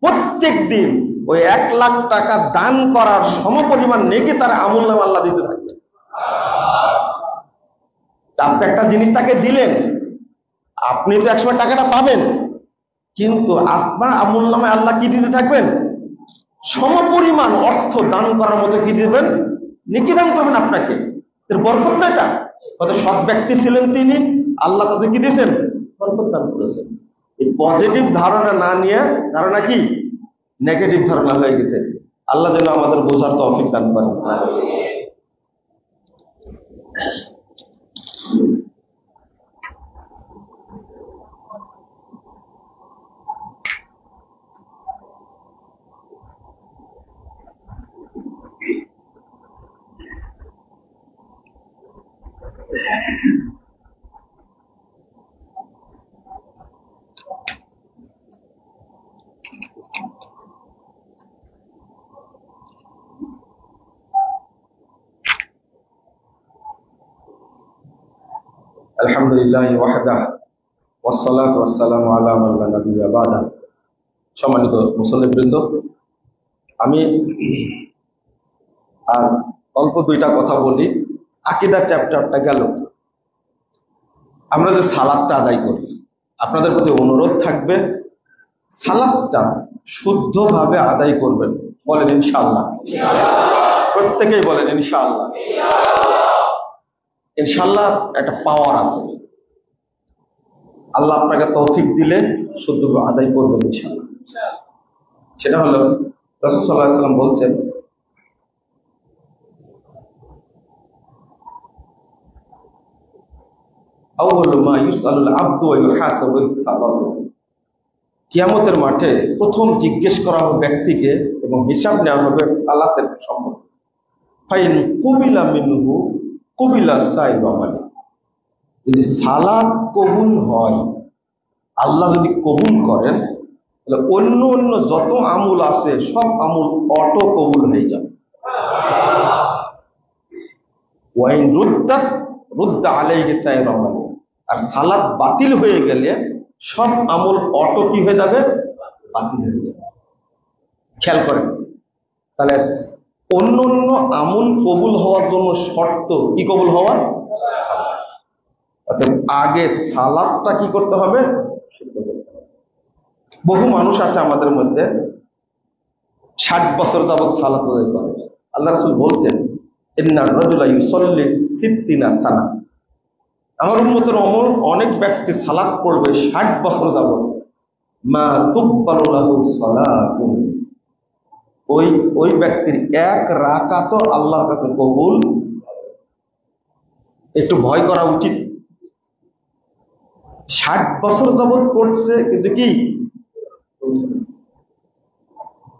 প্রত্যেক দিন ওই 1 লাখ টাকা দান করার সমপরিমাণ নেকি তার আমলনামা আল্লাহ দিতে থাকবে। আপনি একটা জিনিস তাকে দিলেন, আপনি তো একসময় টাকাটা পাবেন, কিন্তু আপনার আমলনামায় আল্লাহ কি দিতে থাকবেন? সমপরিমাণ অর্থ দান করার মতো কি দিবেন, নেকি দান করবেন আপনাকে। এর বরকত না এটা? কত সৎ ব্যক্তি ছিলেন তিনি, আল্লাহ তাদের কি দিয়েছেন? বরকত দান করেছেন। এই পজিটিভ ধারণা না নিয়ে ধারণা কি নেগেটিভ ধারণা হয়ে গেছে। আল্লাহ যেন আমাদের বোঝার তৌফিক দান করেন। আলহামদুলিল্লাহ ওয়াহদাহু ওয়াসসালাতু ওয়াসসালামু আলা মান লা নাবিয়্যা বা'দা। সম্মানিত মুসল্লিবৃন্দ, আমি আর অল্প 2টা কথা বলি। আকীদা চ্যাপ্টারটা গেল। আমরা যে সালাতটা আদায় করি, আপনাদের প্রতি অনুরোধ থাকবে সালাতটা শুদ্ধভাবে আদায় করবেন। বলেন ইনশাআল্লাহ। প্রত্যেকেই বলেন ইনশাআল্লাহ। ইনশাআল্লাহ একটা পাওয়ার আছে, আল্লাহ আপনাকে তৌফিক দিলে শুদ্ধভাবে আদায় করবেন ইনশাআল্লাহ। সেটা হলো রাসূল সাল্লাল্লাহু আলাইহি ওয়াসাল্লাম বলছেন, আউয়ালু মা ইউসআলুল আবদু ওয়া ইউহাসাবু হিসাবাহু। কিয়ামতের মাঠে প্রথম জিজ্ঞেস করা হবে ব্যক্তিকে এবং হিসাব নেওয়া হবে সালাতের সম্পর্কে। ফাইন কুবিলা মিনহু কুবিলা সাইরু আমালি। যদি সালাত কবুল হয়, আল্লাহ যদি কবুল করেন, তাহলে অন্য অন্য যত আমল আছে সব আমল অটো কবুল হয়ে যাবে। ওয়াইন রুদ্দাত রুদ্দা আলাইহি সাইরু আমালি। আর সালাত বাতিল হয়ে গেলে সব আমল অটো কি হয়ে যাবে, বাতিল হয়ে যাবে। খেয়াল করেন, তাহলে অন্য অন্য আমল কবুল হওয়ার জন্য শর্ত কি কবুল হওয়া, অর্থাৎ আগে সালাতটা কি করতে হবে, শুদ্ধ করতে হবে। বহু মানুষ আছে আমাদের মধ্যে 60 বছর যাবৎ সালাত আদায় করে। আল্লাহ রাসূল বলছেন, ইন্নার রাজুলা ইউসাল্লি 60 সানা, আমার উম্মতের অনেক ব্যক্তি সালাত পড়বে 60 বছর যাবৎ, মা তুকবালু লাহু সালাতুন, ওই ব্যক্তির এক রাকাতও আল্লাহর কাছে কবুল। একটু ভয় করা উচিত। 60 বছর যাবৎ পড়ছে কিন্তু কি,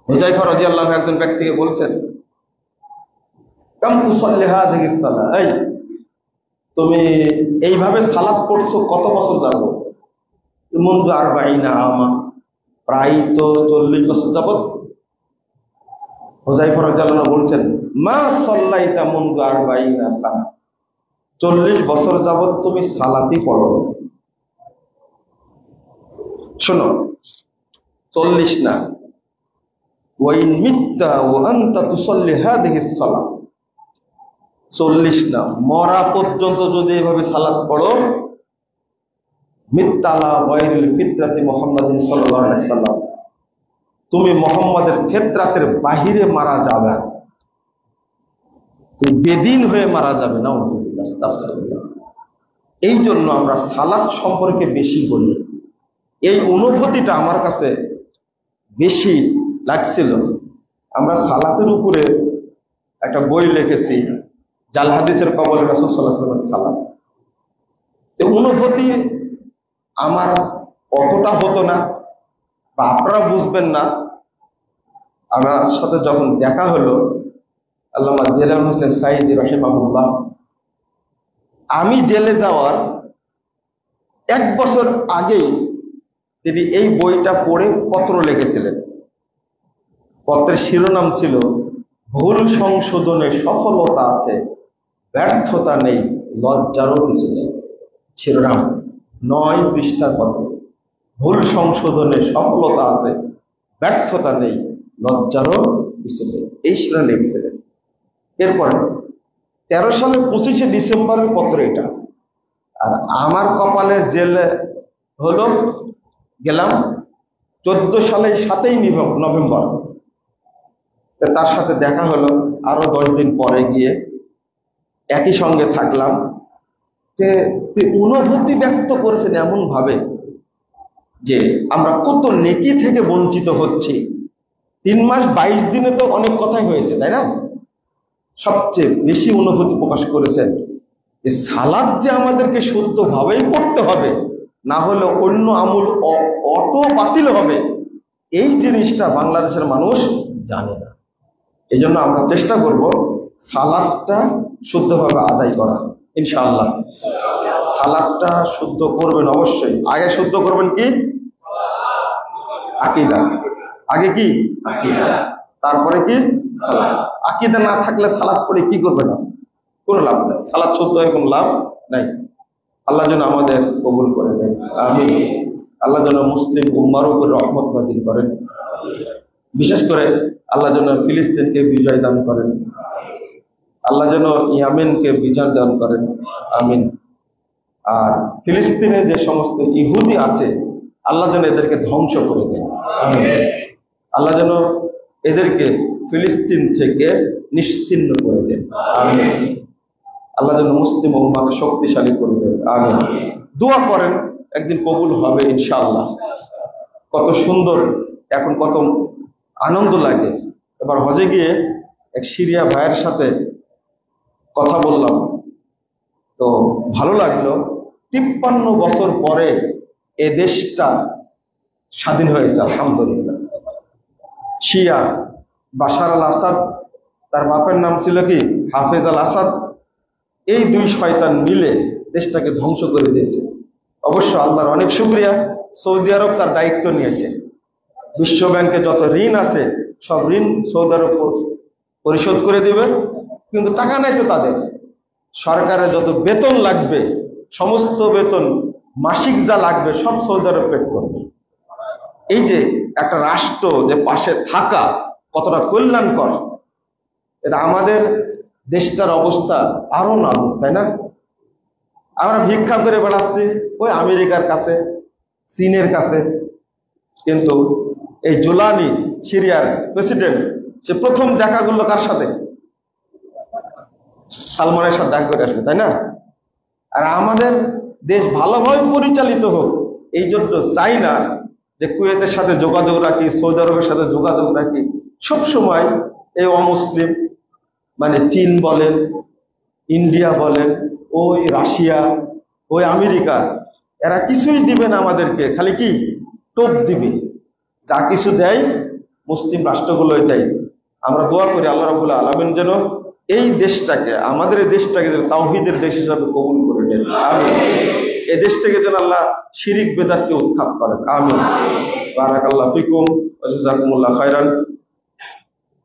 হুযায়ফা রাদিয়াল্লাহু আনহু একজন ব্যক্তিকে বলছেন, কাম তুসাল্লি হাযিহিস সালাহ, এই তুমি এইভাবে সালাত পড়ছো কত বছর যাবৎ? মুনযু 40 আমা, প্রায় তো 40 বছর যাবৎ। হুযায়ফা রাদিয়াল্লাহু আনহু বলছেন, মা সাল্লাইতা মুনযু 40 সানা, 40 বছর যাবৎ তুমি সালাতই পড়ো। শোনো, 40 না, ওয়াইন মিত্তা ওয়া আনতা তুসাল্লি হাযিহিস সালাহ, 40 না, মরা পর্যন্ত যদি এভাবে সালাত পড়ো, মিত্তালা গায়রিল ফিতরাতি মুহাম্মাদিন সাল্লাল্লাহু আলাইহি সাল্লাম, তুমি মুহাম্মাদের ফিতরাতের বাহিরে মারা যাবে, তুমি বেদিন হয়ে মারা যাবে। নাউযুবিল্লাহ, আস্তাগফিরুল্লাহ। এই জন্য আমরা সালাত সম্পর্কে বেশি বলি। এই অনুভূতিটা আমার কাছে বেশি লাগছিল। আমরা সালাতের উপরে একটা বই লিখেছি, জাল হাদিসের কবলে রাসূল সাল্লাল্লাহু আলাইহি ওয়াসাল্লামের সালাত। তো অনুভূতি আমার অতটা হতো না, বা আপনারা বুঝবেন না। আমার সাথে যখন দেখা হলো আল্লামা দেলাওয়ার হোসেন সাঈদী রাহিমাহুল্লাহ, আমি জেলে যাওয়ার 1 বছর আগেই তিনি এই বইটা পড়ে পত্র লিখেছিলেন। পত্রের শিরোনাম ছিল, ভুল সংশোধনে সফলতা আছে, ব্যর্থতা নেই, লজ্জারও কিছু নেই। শিরোনাম 9 পৃষ্ঠার পত্র, ভুল সংশোধনে সফলতা আছে, ব্যর্থতা নেই, লজ্জারও কিছু নেই, এই শিরোনাম লিখেছিলেন। এরপরে 13 সালের 25শে ডিসেম্বরের পত্র এটা। আর আমার কপালে জেলে হলো গেলাম 14 সালের 7ই নভেম্বর। তার সাথে দেখা হলো আরো 10 দিন পরে গিয়ে, একই সঙ্গে থাকলাম। অনুভূতি ব্যক্ত করেছেন এমন ভাবে যে আমরা কত নেকি থেকে বঞ্চিত হচ্ছি। 3 মাস 22 দিনে তো অনেক কথাই হয়েছে, তাই না? সবচেয়ে বেশি অনুভূতি প্রকাশ করেছেন যে সালাত যে আমাদেরকে শুদ্ধভাবেই পড়তে হবে, না হলে অন্য আমল অটো বাতিল হবে, এই জিনিসটা বাংলাদেশের মানুষ জানে না। এই জন্য আমরা চেষ্টা করব সালাতটা শুদ্ধভাবে আদায় করা, ইনশাআল্লাহ। সালাতটা শুদ্ধ করবেন অবশ্যই। আগে শুদ্ধ করবেন কি, আকীদা। আগে কি, আকীদা, তারপরে কি সালাত। আকীদা না থাকলে সালাত পড়ে কি করবে না, কোনো লাভ নাই। সালাত শুদ্ধ হয়ে কোনো লাভ নাই। আল্লাহ যেন আমাদের কবুল করে দেন, আমিন। আল্লাহ যেন মুসলিম উম্মার উপর রহমত নাজিল করেন। বিশেষ করে আল্লাহ যেন ফিলিস্তিনকে বিজয় দান করেন, আল্লাহ যেন ইয়েমেনকে বিজয় দান করেন, আমিন। আর ফিলিস্তিনে যে সমস্ত ইহুদি আছে, আল্লাহ যেন এদেরকে ধ্বংস করে দেন, আমিন। আল্লাহ যেন এদেরকে ফিলিস্তিন থেকে নিশ্চিহ্ন করে দেন, আমিন। আল্লাহ যেন মুসলিম উম্মাহকে শক্তিশালী করে দেন, আমিন। দোয়া করেন, একদিন কবুল হবে ইনশাআল্লাহ। কত সুন্দর, এখন কত আনন্দ লাগে। এবার হজে গিয়ে এক সিরিয়া ভাইয়ের সাথে কথা বললাম, তো ভালো লাগলো। 53 বছর পরে এ দেশটা স্বাধীন হয়েছে, আলহামদুলিল্লাহ। শিয়া বাশার আল আসাদ, তার বাপের নাম ছিল কি হাফেজ আল আসাদ, এই 2 শয়তান মিলে দেশটাকে ধ্বংস করে দিয়েছে। অবশ্য আল্লাহর অনেক শুকরিয়া, সৌদি আরব তার দায়িত্ব নিয়েছে। বিশ্ব ব্যাংকে যত ঋণ আছে সব ঋণ সৌদি আরব পরিশোধ করে দিবে, কিন্তু টাকা নাই তো তাদের। সরকারের যত বেতন লাগবে সমস্ত বেতন মাসিক যা লাগবে সব সৌদি আরব পেড করবে। এই যে একটা রাষ্ট্র যে পাশে থাকা কতটা কল্যাণকর, এটা আমাদের দেশটার অবস্থা আরো নাজুক, তাই না? আমরা ভিক্ষা করে বেড়াচ্ছি ওই আমেরিকার কাছে, চীনের কাছে, কিন্তু এই জুলানি সিরিয়ার প্রেসিডেন্ট, সে প্রথম দেখা করলো কার সাথে? সালমানের সাথে দেখা করে আসবে, তাই না? আর আমাদের দেশ ভালোভাবে পরিচালিত হোক এই জন্য চাই না যে কুয়েতের সাথে যোগাযোগ রাখি, সৌদি আরবের সাথে যোগাযোগ রাখি। সব সময় এই অমুসলিম মানে চীন বলেন, ইন্ডিয়া বলেন, ওই রাশিয়া, ওই আমেরিকা, এরা কিছুই দিবে না আমাদেরকে, খালি কি টোপ দিবে। যা কিছু দেয় মুসলিম রাষ্ট্রগুলোই দেয়। আমরা দোয়া করি আল্লাহ রাব্বুল আলামিন যেন এই দেশটাকে, আমাদের এই দেশটাকে যেন তাওহীদের দেশ হিসাবে কবুল করে নেন, আমিন। এই দেশ থেকে যেন আল্লাহ শিরিক বেদাতকে উৎখাত করেন, আমিন। বারাকাল্লাহু ফিকুম ওয়া জাযাকুমুল্লাহু খাইরান।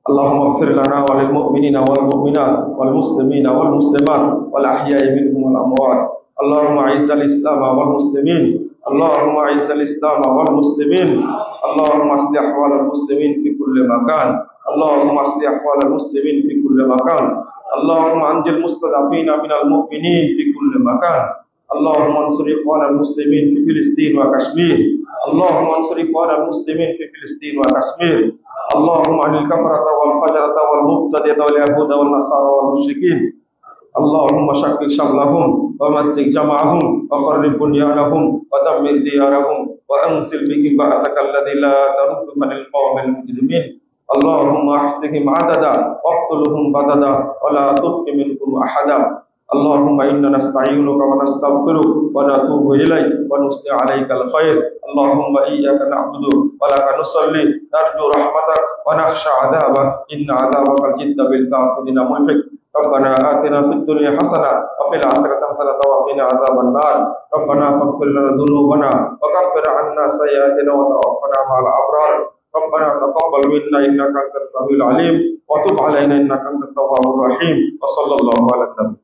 اللهم اغفر لنا وللمؤمنين والمؤمنات والمسلمين والمسلمات والأحياء منهم والأموات. اللهم أعز الإسلام والمسلمين. اللهم أعز الإسلام والمسلمين. اللهم أصلح أحوال المسلمين في كل مكان. اللهم أصلح أحوال المسلمين في كل مكان. اللهم أنجِ المستضعفين من المؤمنين في كل مكان. اللهم انصر إخوان المسلمين في فلسطين وكشمير. اللهم انصر إخوان المسلمين في فلسطين وكشمير. اللهم عن الكفرة والفجرة والمبتدئة واليهود والنصارى والمشركين. اللهم شكل شملهم ومزق جمعهم وخرب بنيانهم ودمر ديارهم وأنزل بهم بأسك الذي لا ترد عن القوم المجرمين. اللهم احصهم عددا واقتلهم بددا ولا تبق منهم أحدا. اللهم إنا نستعينك ونستغفرك ونتوب إليك ونثني عليك الخير. اللهم إياك نعبد ولك نصلي نرجو رحمتك ونخشى عذابك إن عذابك الجد بالكافرين ملحق. ربنا آتنا في الدنيا حسنة وفي الآخرة حسنة وقنا عذاب النار. ربنا فاغفر لنا ذنوبنا وكفر عنا سيئاتنا وتوفنا مع الأبرار. ربنا تقبل منا إنك أنت السميع العليم وتب علينا إنك أنت التواب الرحيم. وصلى الله على النبي.